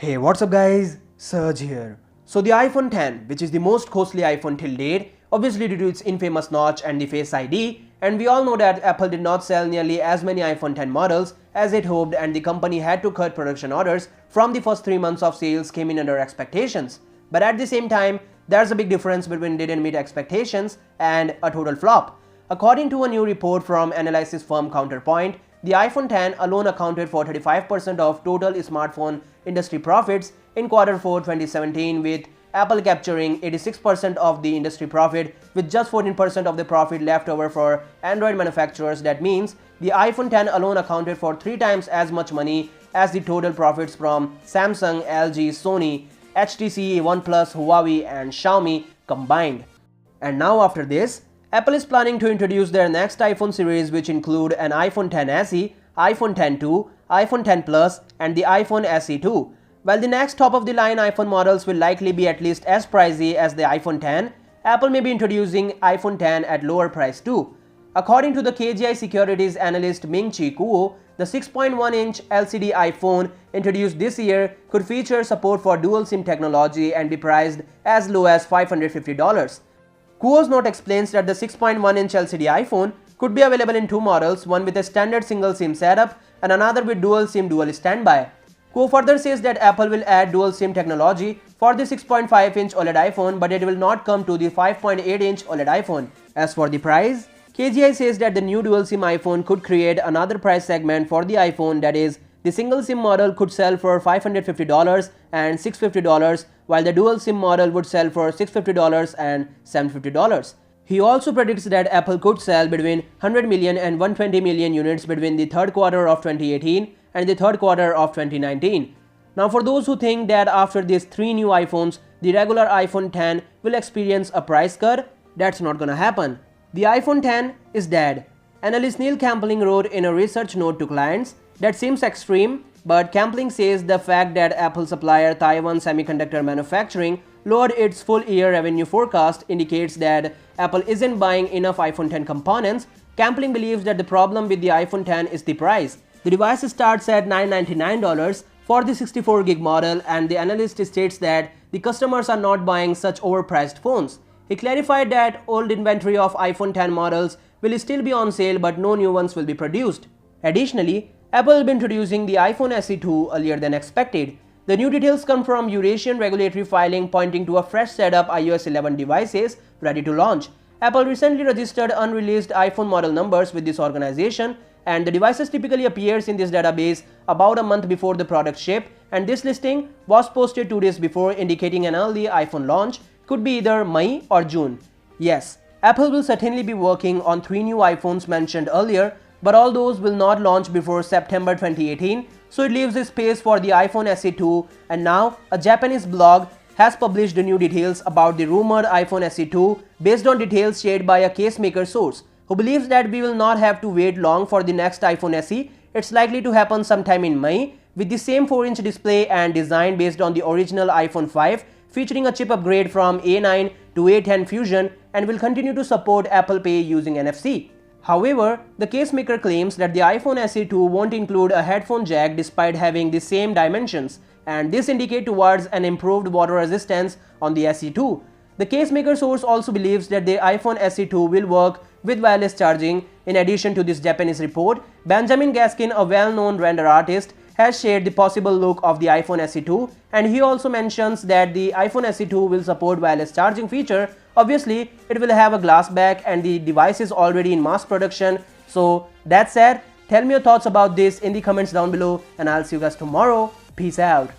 Hey, what's up guys? Surge here. So the iPhone 10, which is the most costly iPhone till date, obviously due to its infamous notch and the Face ID, and we all know that Apple did not sell nearly as many iPhone 10 models as it hoped, and the company had to cut production orders from the first 3 months of sales came in under expectations. But at the same time, there's a big difference between didn't meet expectations and a total flop. According to a new report from analysis firm Counterpoint, the iPhone 10 alone accounted for 35% of total smartphone industry profits in Q4 2017, with Apple capturing 86% of the industry profit, with just 14% of the profit left over for Android manufacturers. That means the iPhone 10 alone accounted for 3 times as much money as the total profits from Samsung, LG, Sony, HTC, OnePlus, Huawei and Xiaomi combined. And now after this, Apple is planning to introduce their next iPhone series, which include an iPhone 10 SE, iPhone 10 2, iPhone 10 Plus and the iPhone SE 2. While the next top-of-the-line iPhone models will likely be at least as pricey as the iPhone 10, Apple may be introducing iPhone 10 at lower price too. According to the KGI Securities analyst Ming-Chi Kuo, the 6.1-inch LCD iPhone introduced this year could feature support for dual SIM technology and be priced as low as $550. Kuo's note explains that the 6.1-inch LCD iPhone could be available in 2 models, one with a standard single SIM setup and another with dual SIM dual standby. Kuo further says that Apple will add dual SIM technology for the 6.5-inch OLED iPhone, but it will not come to the 5.8-inch OLED iPhone. As for the price, KGI says that the new dual SIM iPhone could create another price segment for the iPhone, that is, the single SIM model could sell for $550 and $650, while the dual SIM model would sell for $650 and $750. He also predicts that Apple could sell between 100 million and 120 million units between the third quarter of 2018 and the third quarter of 2019. Now for those who think that after these 3 new iPhones, the regular iPhone 10 will experience a price cut, that's not gonna happen. The iPhone 10 is dead. Analyst Neil Campling wrote in a research note to clients, that seems extreme, but Campling says the fact that Apple supplier Taiwan Semiconductor Manufacturing lowered its full-year revenue forecast indicates that Apple isn't buying enough iPhone 10 components. Campling believes that the problem with the iPhone 10 is the price. The device starts at $999 for the 64GB model, and the analyst states that the customers are not buying such overpriced phones. He clarified that old inventory of iPhone 10 models will still be on sale, but no new ones will be produced. Additionally, Apple will be introducing the iPhone SE 2 earlier than expected. The new details come from Eurasian regulatory filing pointing to a fresh set of iOS 11 devices ready to launch. Apple recently registered unreleased iPhone model numbers with this organization, and the devices typically appears in this database about a month before the product ship, and this listing was posted 2 days before, indicating an early iPhone launch could be either May or June. Yes, Apple will certainly be working on 3 new iPhones mentioned earlier, but all those will not launch before September 2018, so it leaves a space for the iPhone SE 2, and now a Japanese blog has published the new details about the rumored iPhone SE 2 based on details shared by a casemaker source, who believes that we will not have to wait long for the next iPhone SE. It's likely to happen sometime in May, with the same 4-inch display and design based on the original iPhone 5, featuring a chip upgrade from A9 to A10 Fusion, and will continue to support Apple Pay using NFC. However, the casemaker claims that the iPhone SE 2 won't include a headphone jack despite having the same dimensions, and this indicates towards an improved water resistance on the SE 2. The casemaker source also believes that the iPhone SE 2 will work with wireless charging. In addition to this Japanese report, Benjamin Gaskin, a well-known render artist, has shared the possible look of the iPhone SE 2, and he also mentions that the iPhone SE 2 will support wireless charging feature. Obviously, it will have a glass back and the device is already in mass production. So that said, tell me your thoughts about this in the comments down below, and I'll see you guys tomorrow. Peace out.